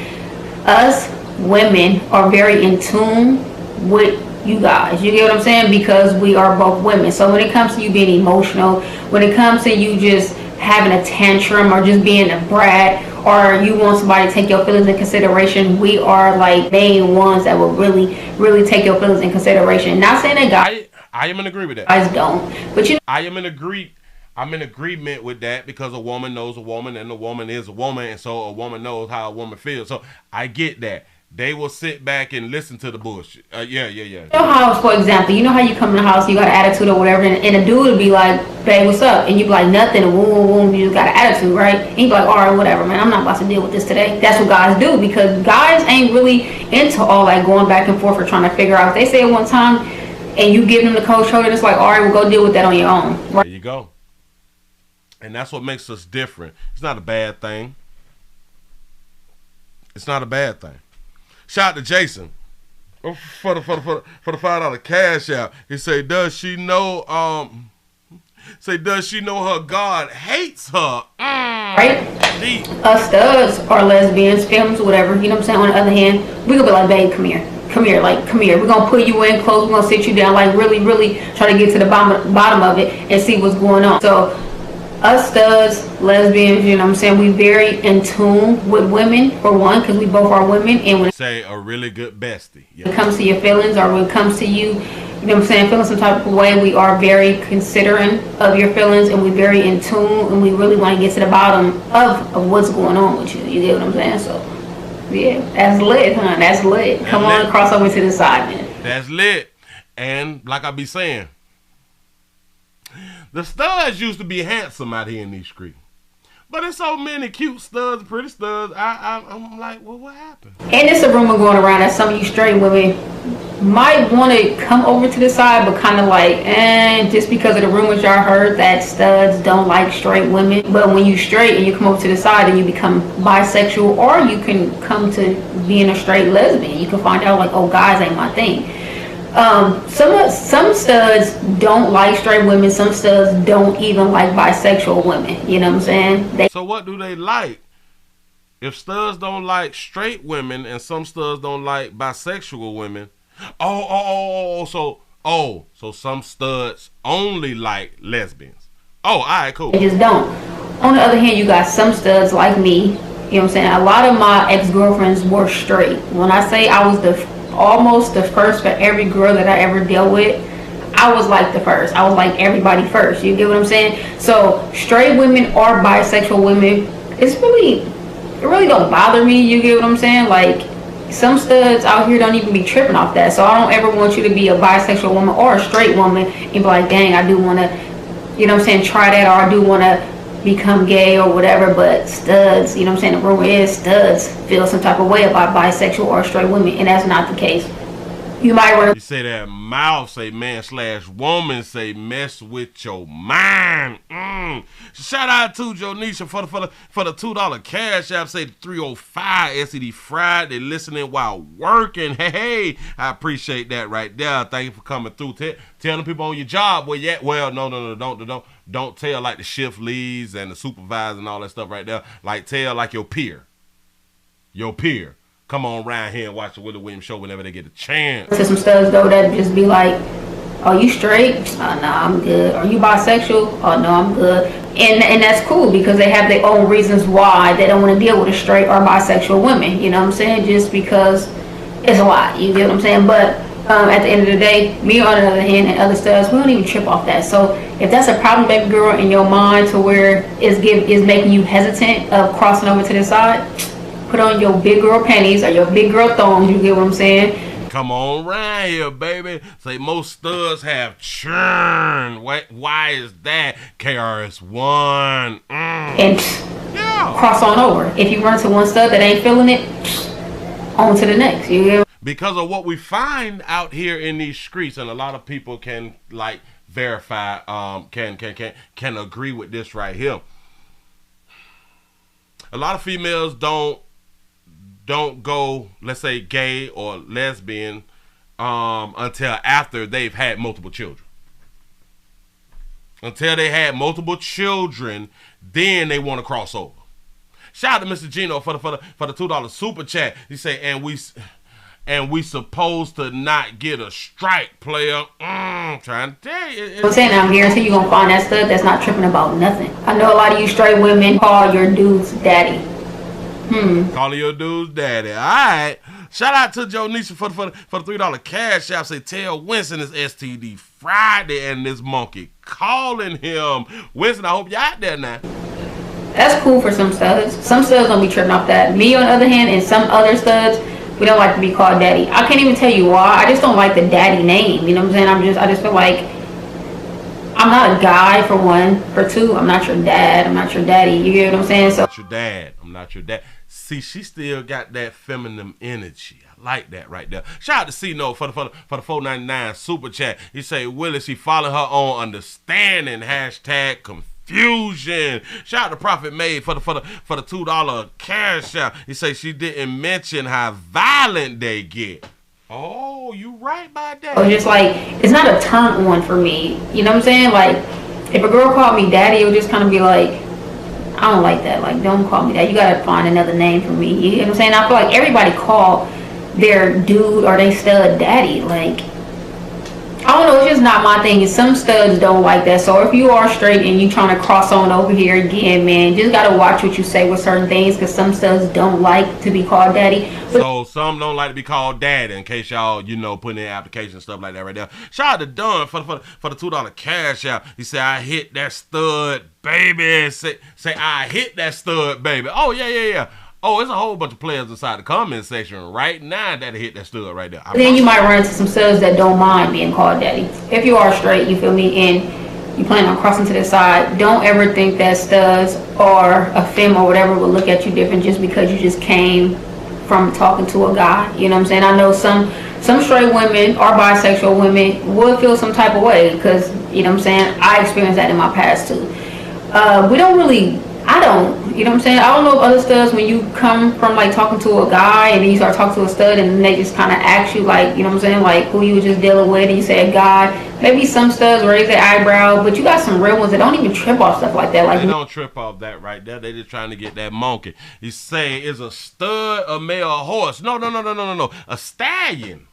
Us women are very in tune with you guys. You get what I'm saying? Because we are both women. So when it comes to you being emotional, when it comes to you just having a tantrum or just being a brat, or you want somebody to take your feelings in consideration, we are like main ones that will really take your feelings in consideration. Not saying that guys, I am in agreement with that. Guys don't, but I'm in agreement with that because a woman knows a woman and a woman is a woman, and so a woman knows how a woman feels. So I get that. They will sit back and listen to the bullshit. Yeah. Your house, for example, you know how you come in the house, you got an attitude or whatever, and a dude would be like, babe, what's up? And you be like, nothing, and boom, you just got an attitude, right? And you be like, all right, whatever, man, I'm not about to deal with this today. That's what guys do, because guys ain't really into all that going back and forth or trying to figure out. If they say it one time and you give them the cold shoulder, it's like, all right, well, go deal with that on your own. Right? There you go. And that's what makes us different. It's not a bad thing. It's not a bad thing. Shout out to Jason. for the $5 cash out. He say, does she know her God hates her? Right? Us studs or lesbians, femmes, whatever, you know what I'm saying? On the other hand, we gonna be like, babe, come here. Come here, like, come here. We're gonna put you in close, we're gonna sit you down, like really, really try to get to the bottom of it and see what's going on. So us studs, lesbians, you know what I'm saying, we very in tune with women, for one, because we both are women. And when say a really good bestie. Yep. When it comes to your feelings, or when it comes to you, you know what I'm saying, feeling some type of way, we are very considerate of your feelings, and we're very in tune, and we really want to get to the bottom of what's going on with you. You get what I'm saying? So, yeah, that's lit, huh? That's lit. Come on, cross over to the side, man. That's lit. And like I be saying, the studs used to be handsome out here in these streets. But there's so many cute studs, pretty studs. I'm like, well, what happened? And it's a rumor going around that some of you straight women might want to come over to the side, but kind of like, just because of the rumors y'all heard that studs don't like straight women. But when you straight and you come over to the side and you become bisexual, or you can come to being a straight lesbian, you can find out like, oh, guys ain't my thing. Some studs don't like straight women. Some studs don't even like bisexual women. You know what I'm saying? So what do they like? If studs don't like straight women and some studs don't like bisexual women, so some studs only like lesbians. Oh, all right, cool. They just don't. On the other hand, you got some studs like me. You know what I'm saying? A lot of my ex-girlfriends were straight. When I say I was almost the first for every girl that I ever dealt with, I was like the first. I was like everybody first. You get what I'm saying? So straight women or bisexual women, it really don't bother me. You get what I'm saying? Like, some studs out here don't even be tripping off that. So I don't ever want you to be a bisexual woman or a straight woman and be like, dang, I do want to, you know what I'm saying, try that, or I do want to become gay or whatever. But studs, you know what I'm saying, the rumor is studs feel some type of way about bisexual or straight women, and that's not the case. You might want to. You say that mouth say man/woman say mess with your mind. Shout out to Jonisha for the $2 cash app. Say 305 SED Friday. Listening while working. Hey, I appreciate that right there. Thank you for coming through. Tell the people on your job where you at. Well, no, don't tell like the shift leads and the supervisor and all that stuff right there. Like, tell like your peer. Come on around here and watch the Willie Williams show whenever they get a chance. To some studs though that just be like, "Oh, you straight? Oh, no, I'm good." Are you bisexual? Oh, no, I'm good. And that's cool, because they have their own reasons why they don't want to deal with a straight or bisexual women. You know what I'm saying? Just because it's a lot. You get what I'm saying? But at the end of the day, me on the other hand and other studs, we don't even trip off that. So if that's a problem, baby girl, in your mind to where is making you hesitant of crossing over to the side, put on your big girl panties or your big girl thongs. You get what I'm saying? Come on right here, baby. Say most studs have churn. Why is that? KRS-One. And cross on over. If you run to one stud that ain't feeling it, on to the next. You get? Because of what we find out here in these streets, and a lot of people can like verify, can agree with this right here. A lot of females don't go, let's say, gay or lesbian until after they've had multiple children. Until they had multiple children, then they want to cross over. Shout out to Mr. Gino for the $2 super chat. He say, and we supposed to not get a strike, player. Trying to tell you. I'm saying, I guarantee you're gonna find that stud that's not tripping about nothing. I know a lot of you straight women call your dudes daddy. Calling your dude's daddy. All right. Shout out to Jonisha for the $3 cash app. Say, tell Winston it's STD Friday and this monkey calling him. Winston, I hope you're out there now. That's cool for some studs. Some studs don't be tripping off that. Me, on the other hand, and some other studs, we don't like to be called daddy. I can't even tell you why. I just don't like the daddy name. You know what I'm saying? I just feel like I'm not a guy, for one. For two, I'm not your dad. I'm not your daddy. You get what I'm saying? So, I'm not your dad. See, she still got that feminine energy. I like that right there. Shout out to C-No for the $4.99 super chat. He say, Willie, she follow her on understanding. # confusion. Shout out to Prophet Made for the $2 cash out. He say she didn't mention how violent they get. Oh, you right about that. Or just like, it's not a turn on for me. You know what I'm saying? Like, if a girl called me daddy, it would just kind of be like, I don't like that. Like, don't call me that. You gotta find another name for me. You know what I'm saying? I feel like everybody call their dude or they stud daddy. Like, I don't know, it's just not my thing. And some studs don't like that. So if you are straight and you trying to cross on over here again, man, just gotta watch what you say with certain things, because some studs don't like to be called daddy. So some don't like to be called daddy, in case y'all, you know, putting in applications, stuff like that right there. Shout out to Dunn for the $2 cash out. He said, I hit that stud, baby. Say I hit that stud, baby. Oh, yeah. Oh, it's a whole bunch of players inside the comment section right now that hit that stud right there. Then you might run into some studs that don't mind being called daddy. If you are straight, you feel me, and you plan on crossing to the side, don't ever think that studs or a femme or whatever will look at you different just because you just came from talking to a guy. You know what I'm saying? I know some straight women or bisexual women would feel some type of way because, you know what I'm saying, I experienced that in my past too. I don't, you know what I'm saying? I don't know if other studs, when you come from like talking to a guy and then you start talking to a stud and then they just kind of ask you like, you know what I'm saying, like who you was just dealing with, and you say a guy. Maybe some studs raise their eyebrow, but you got some real ones that don't even trip off stuff like that. Like, they don't trip off that right there. They just trying to get that monkey. He's saying, is a stud a male horse? No. A stallion.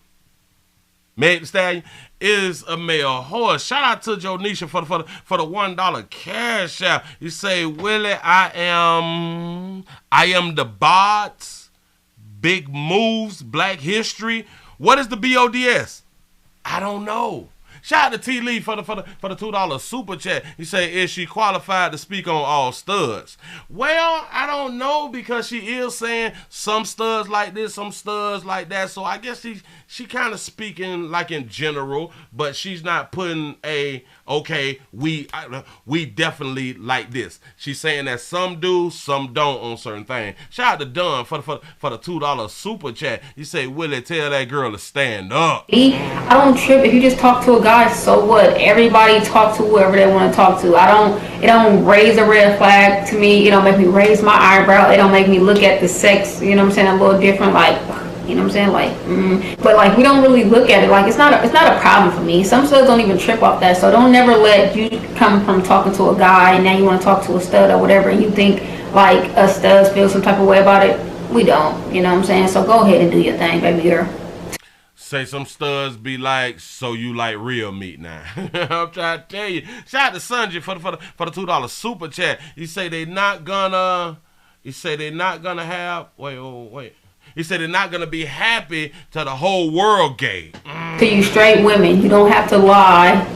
Meg the Stallion is a male horse. Shout out to Jonisha for the $1 cash out. You say, Willie, I am the bots, big moves, Black History. What is the BODS? I don't know. Shout out to T. Lee for the $2 super chat. He say, is she qualified to speak on all studs? Well, I don't know, because she is saying some studs like this, some studs like that. So I guess she kind of speaking like in general, but she's not putting okay, we definitely like this. She's saying that some do, some don't on certain things. Shout out to Dunn for the $2 super chat. You say, Willie, tell that girl to stand up. I don't trip if you just talk to a guy. So what? Everybody talk to whoever they want to talk to. It don't raise a red flag to me. It don't make me raise my eyebrow. It don't make me look at the sex, you know what I'm saying, a little different, like, you know what I'm saying, like, but like, we don't really look at it like it's not a problem for me. Some studs don't even trip off that. So don't never let you come from talking to a guy and now you want to talk to a stud or whatever, and you think like us studs feel some type of way about it. We don't, you know what I'm saying? So go ahead and do your thing, baby girl. Say some studs be like, so you like real meat now. I'm trying to tell you. Shout out to Sanjay for the $2 super chat. He say they not gonna have, wait. He said they're not gonna be happy till the whole world gay. To you straight women, you don't have to lie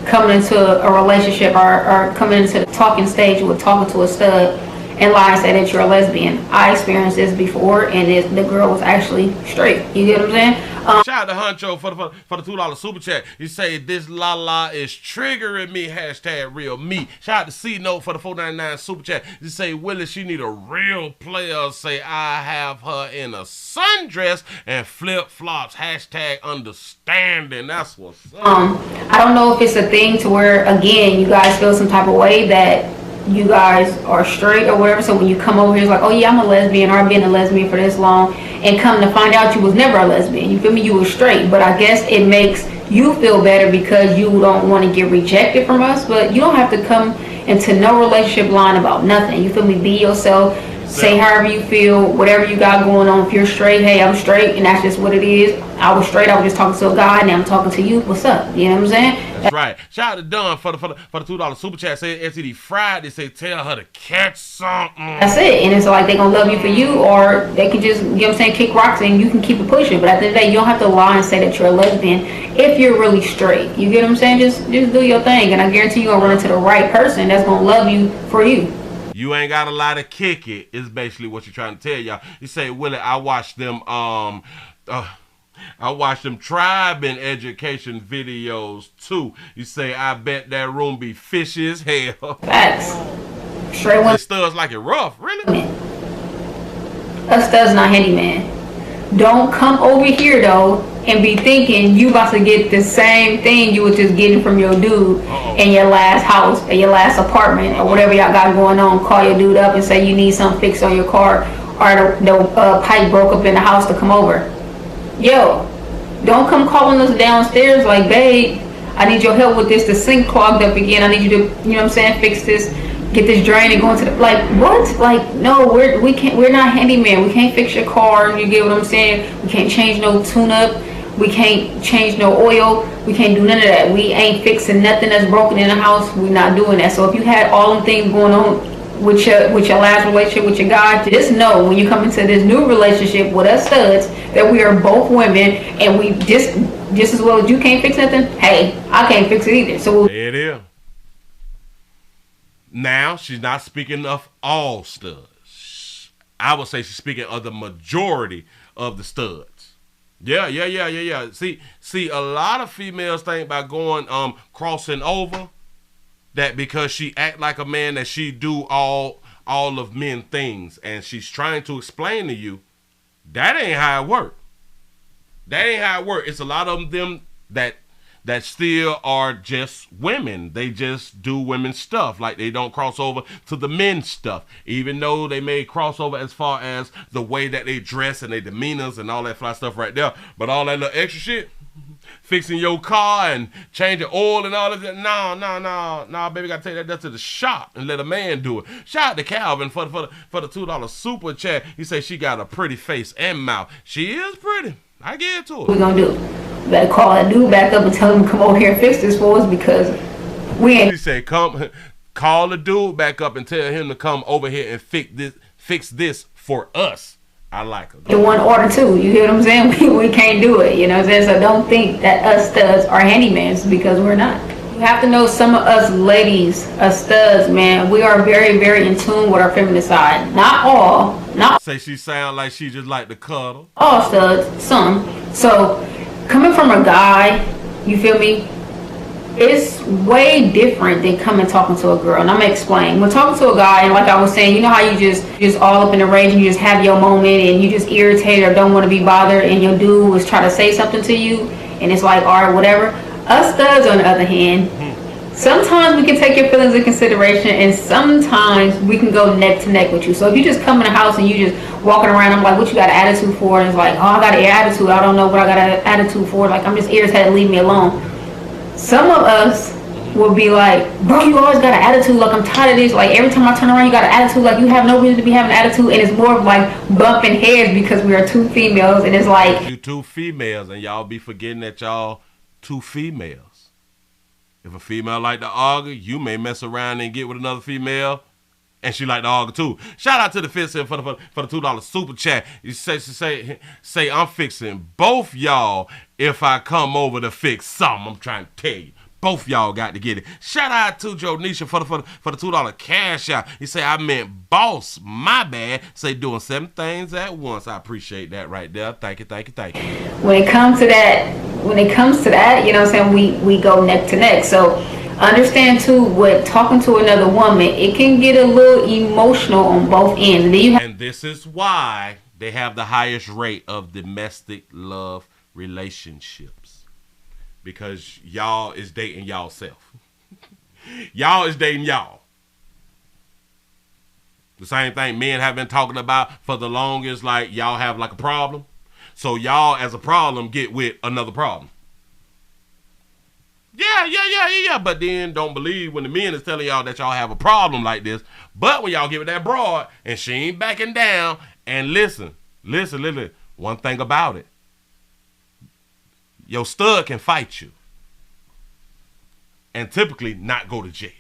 coming into a relationship or coming into the talking stage with talking to a stud and lie and say that you're a lesbian. I experienced this before, and the girl was actually straight. You get what I'm saying? Shout out to Huncho for the $2 super chat. You say this la is triggering me. Hashtag real me. Shout out to C Note for the $4.99 super chat. You say, Willie, she need a real player. Say I have her in a sundress and flip flops. Hashtag understanding. That's what's up. I don't know if it's a thing to where, again, you guys feel some type of way that you guys are straight or whatever, so when you come over here, it's like, oh yeah, I'm a lesbian, or I've been a lesbian for this long, and come to find out you was never a lesbian. You feel me? You were straight. But I guess it makes you feel better because you don't want to get rejected from us. But you don't have to come into no relationship lying about nothing. You feel me? Be yourself. Say however you feel, whatever you got going on. If you're straight, hey, I'm straight, and that's just what it is. I was straight, I was just talking to a guy, now I'm talking to you. What's up? You know what I'm saying? That's right. Shout out to Dunn for the $2 super chat. Say STD Friday. Say tell her to catch something. That's it. And it's like they gonna love you for you, or they can just, you know what I'm saying, kick rocks and you can keep it pushing. But at the end of the day, you don't have to lie and say that you're a lesbian if you're really straight. You get what I'm saying? Just do your thing, and I guarantee you're gonna run into the right person that's gonna love you for you. You ain't got a lot to kick it, is basically what you're trying to tell y'all. You say, Willie, I watched them tribe and education videos too. You say, I bet that room be fishy as hell. Facts. Straight one. Studs like it rough, really? Us studs not handyman. Don't come over here though and be thinking you about to get the same thing you was just getting from your dude in your last house or your last apartment or whatever y'all got going on. Call your dude up and say you need something fixed on your car, or the pipe broke up in the house to come over. Yo, Don't come calling us downstairs like, babe, I need your help with this. The sink clogged up again. I need you to, you know what I'm saying, fix this, get this drain and go into the, like, what? Like, no, we're not handyman. We can't fix your car. You get what I'm saying? We can't change no tune-up. We can't change no oil. We can't do none of that. We ain't fixing nothing that's broken in the house. We're not doing that. So if you had all them things going on with your last relationship with your guy, just know when you come into this new relationship with us studs that we are both women, and we just as well as you can't fix nothing, hey, I can't fix it either. So there it is. Now she's not speaking of all studs. I would say she's speaking of the majority of the studs. Yeah. See, a lot of females think by going crossing over that because she act like a man that she do all of men things, and she's trying to explain to you that ain't how it work. That ain't how it work. It's a lot of them that still are just women. They just do women's stuff. Like they don't cross over to the men's stuff, even though they may cross over as far as the way that they dress and their demeanors and all that fly stuff right there. But all that little extra shit, fixing your car and changing oil and all of that, no, baby, gotta take that to the shop and let a man do it. Shout out to Calvin for the $2 super chat. He say she got a pretty face and mouth. She is pretty. I get it to her. We're gonna do. Better call that dude back up and tell him to come over here and fix this for us, because we ain't. He said, call the dude back up and tell him to come over here and fix this for us. I like her. The one order too. You hear what I'm saying? We can't do it. You know what I'm saying? So don't think that us studs are handymans, because we're not. You have to know some of us ladies, us studs, man, we are very, very in tune with our feminine side. Not all. Not. Say she sound like she just like to cuddle. All studs, some. So coming from a guy, you feel me? It's way different than coming talking to a girl, and I'm gonna explain. When talking to a guy, and like I was saying, you know how you just all up in the rage and you just have your moment and you just irritated or don't want to be bothered, and your dude was trying to say something to you, and it's like, all right, whatever. Us studs, on the other hand, sometimes we can take your feelings into consideration, and sometimes we can go neck to neck with you. So if you just come in the house and you just walking around, I'm like, what you got an attitude for? And it's like, oh, I got an attitude. I don't know what I got an attitude for. Like, I'm just irritated. Leave me alone. Some of us will be like, bro, you always got an attitude. Like, I'm tired of this. Like, every time I turn around, you got an attitude. Like, you have no reason to be having an attitude. And it's more of like bumping heads because we are two females. And it's like, you two females, and y'all be forgetting that y'all two females. If a female like to argue, you may mess around and get with another female, and she like to argue too. Shout out to the fifth for the $2 super chat. You say I'm fixing both y'all if I come over to fix something. I'm trying to tell you. Both y'all got to get it. Shout out to Joe Nisha for the $2 cash out. He say, I meant boss. My bad. Say doing 7 things at once. I appreciate that right there. Thank you. when it comes to that, you know what I'm saying, we go neck to neck. So understand too, with talking to another woman, it can get a little emotional on both ends. And this is why they have the highest rate of domestic love relationships. Because y'all is dating y'all self. Y'all is dating y'all. The same thing men have been talking about for the longest, like y'all have like a problem. So y'all as a problem get with another problem. Yeah. But then don't believe when the men is telling y'all that y'all have a problem like this. But when y'all give it that broad and she ain't backing down, and listen. One thing about it. Your stud can fight you and typically not go to jail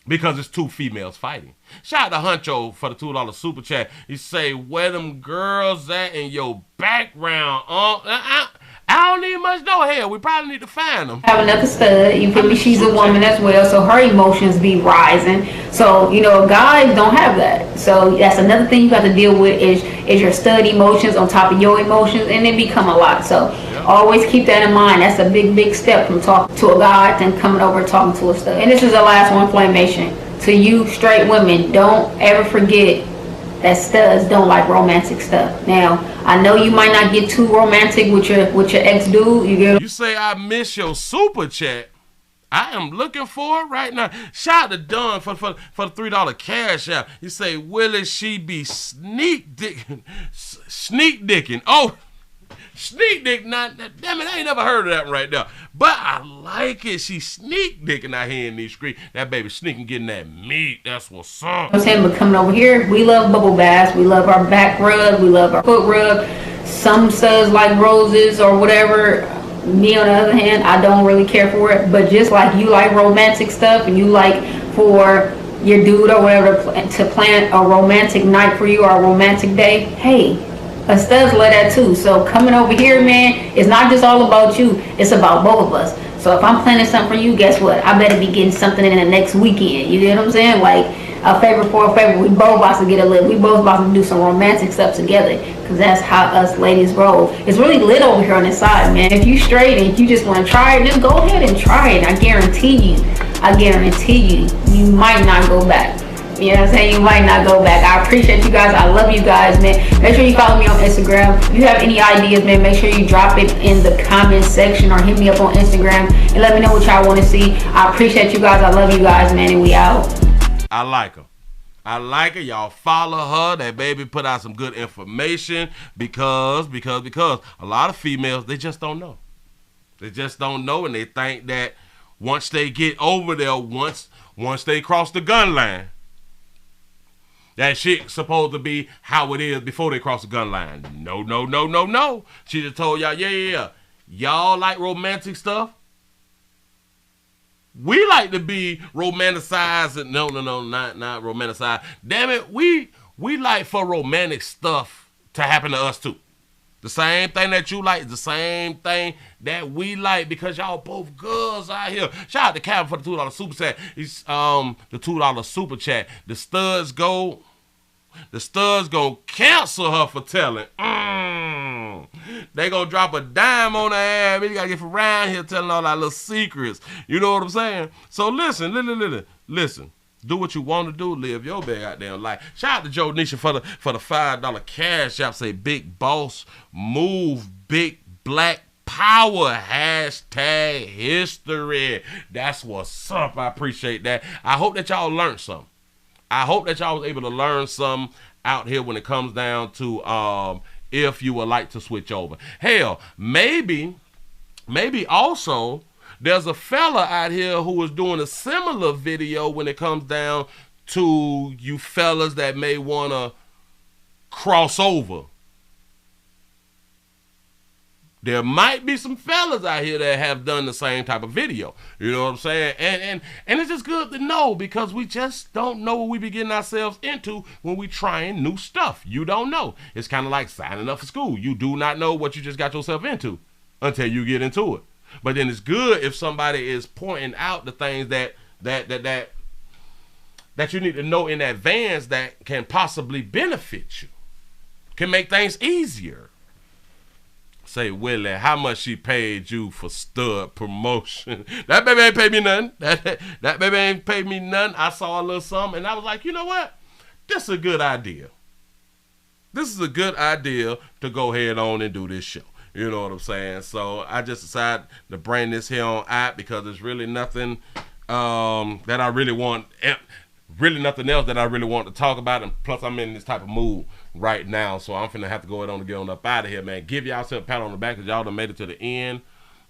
because it's two females fighting. Shout out to Huncho for the $2 super chat. He say, where them girls at in your background? I don't need much no hell. We probably need to find them. Have another stud, you feel me? She's a woman as well, so her emotions be rising. So, you know, guys don't have that. So that's another thing you got to deal with is your stud emotions on top of your emotions, and it become a lot. So always keep that in mind. That's a big step from talking to a guy and coming over and talking to a stud. And this is the last one, Flamation. To you straight women, don't ever forget that studs don't like romantic stuff. Now, I know you might not get too romantic with your ex dude. You say I miss your super chat. I am looking for it right now. Shout out to Dunn for the $3 cash out. You say, Willie, she be sneak dicking. Oh, Sneak dick, not damn it, I ain't never heard of that one right there. But I like it. She sneak dicking out here in these streets. That baby sneaking, getting that meat. That's what's up. I'm saying, but coming over here, we love bubble baths. We love our back rub. We love our foot rub. Some studs like roses or whatever. Me, on the other hand, I don't really care for it. But just like you like romantic stuff and you like for your dude or whatever to plan a romantic night for you or a romantic day, hey, a studs love that too. So coming over here, man, it's not just all about you. It's about both of us. So if I'm planning something for you, guess what? I better be getting something in the next weekend. You get what I'm saying? Like a favor for a favor. We both about to get a lit. We both about to do some romantic stuff together. Because that's how us ladies roll. It's really lit over here on this side, man. If you straight and you just want to try it, just go ahead and try it. I guarantee you, you might not go back. You know what I'm saying? You might not go back. I appreciate you guys. I love you guys, man. Make sure you follow me on Instagram. If you have any ideas, man, make sure you drop it in the comment section or hit me up on Instagram and let me know what y'all want to see. I appreciate you guys. I love you guys, man, and we out. I like her. I like her. Y'all follow her. That baby put out some good information because a lot of females, they just don't know. They just don't know, and they think that once they get over there, once they cross the gun line, that shit supposed to be how it is before they cross the gun line. No. She just told y'all, yeah. Y'all like romantic stuff? We like to be romanticized. No, not romanticized. Damn it, we like for romantic stuff to happen to us too. The same thing that you like is the same thing that we like because y'all both girls out here. Shout out to Calvin for the $2 super chat. He's the $2 super chat. The studs gonna cancel her for telling. They gonna drop a dime on her ass. You gotta get from around here telling all our little secrets. You know what I'm saying? So listen. Do what you want to do. Live your big goddamn life. Shout out to Joe Nisha for the $5 cash app. Say big boss move, big black power, hashtag history. That's what's up. I appreciate that. I hope that y'all learned something. I hope that y'all was able to learn some out here when it comes down to if you would like to switch over. Hell, maybe also there's a fella out here who is doing a similar video when it comes down to you fellas that may want to cross over. There might be some fellas out here that have done the same type of video. You know what I'm saying? And it's just good to know because we just don't know what we be getting ourselves into when we trying new stuff. You don't know. It's kind of like signing up for school. You do not know what you just got yourself into until you get into it. But then it's good if somebody is pointing out the things that you need to know in advance that can possibly benefit you, can make things easier. Say, Willie, how much she paid you for stud promotion? That baby ain't paid me nothing. That baby ain't paid me nothing. I saw a little something, and I was like, you know what? This is a good idea. This is a good idea to go ahead on and do this show. You know what I'm saying? So I just decided to bring this here on out because there's really nothing that I really want, really nothing else that I really want to talk about. And plus, I'm in this type of mood right now, so I'm finna have to go ahead on and get on up out of here, man. Give y'all a pat on the back because y'all done made it to the end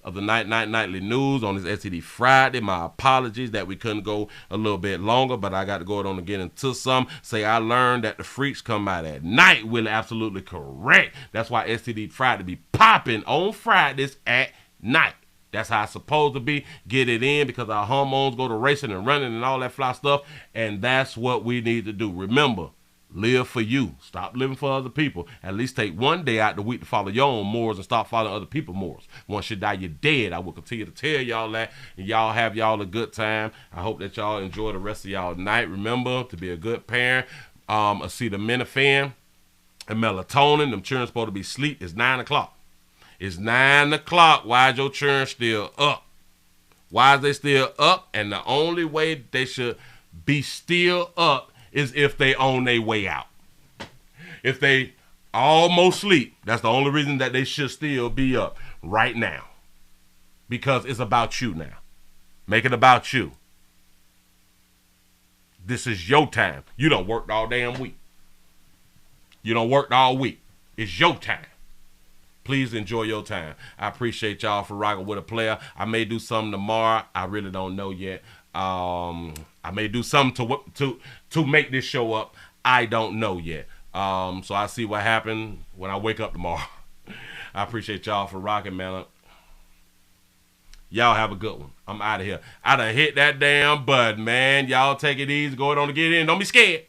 of the nightly news on this STD Friday. My apologies that we couldn't go a little bit longer, but I got to go ahead on and get into some. Say I learned that the freaks come out at night. Willie, absolutely correct. That's why STD Friday be popping on Fridays at night. That's how it's supposed to be. Get it in because our hormones go to racing and running and all that fly stuff, and that's what we need to do. Remember, live for you. Stop living for other people. At least take one day out the week to follow your own morals and stop following other people's morals. Once you die, you're dead. I will continue to tell y'all that, and y'all have y'all a good time. I hope that y'all enjoy the rest of y'all night. Remember to be a good parent. Acetaminophen and melatonin. Them children supposed to be asleep. It's 9 o'clock. It's 9 o'clock. Why is your children still up? Why is they still up? And the only way they should be still up is if they on their way out. If they almost sleep, that's the only reason that they should still be up right now. Because it's about you now. Make it about you. This is your time. You done worked all damn week. You done worked all week. It's your time. Please enjoy your time. I appreciate y'all for rocking with a player. I may do something tomorrow. I really don't know yet. I may do something to make this show up. I don't know yet. So I'll see what happens when I wake up tomorrow. I appreciate y'all for rocking, man. Y'all have a good one. I'm out of here. I done hit that damn button, man. Y'all take it easy. Go on to get in. Don't be scared.